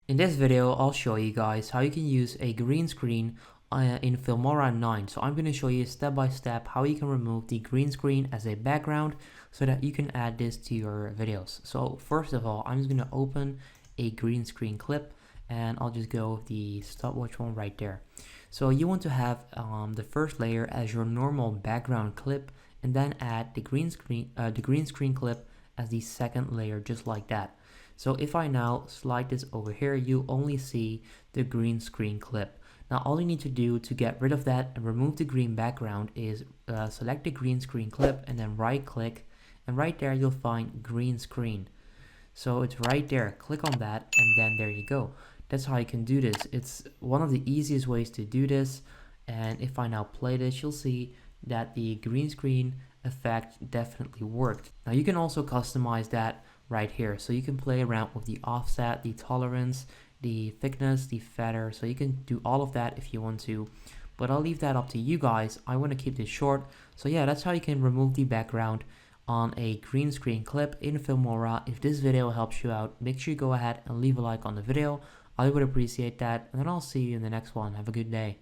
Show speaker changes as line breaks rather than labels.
In this video, I'll show you guys how you can use a green screen in Filmora 9. So I'm going to show you step by step how you can remove the green screen as a background so that you can add this to your videos. So first of all, I'm just going to open a green screen clip and I'll just go with the stopwatch one right there. So you want to have the first layer as your normal background clip and then add the green screen clip as the second layer, just like that. So if I now slide this over here, you only see the green screen clip. Now all you need to do to get rid of that and remove the green background is select the green screen clip and then right click, and right there you'll find green screen. So it's right there, click on that and then there you go. That's how you can do this. It's one of the easiest ways to do this, and if I now play this, you'll see that the green screen effect definitely worked. Now you can also customize that right here, so you can play around with the offset, the tolerance, the thickness, the feather, so you can do all of that if you want to, but I'll leave that up to you guys. I want to keep this short. So yeah, that's how you can remove the background on a green screen clip in Filmora. If this video helps you out, make sure you go ahead and leave a like on the video. I would appreciate that, and then I'll see you in the next one. Have a good day.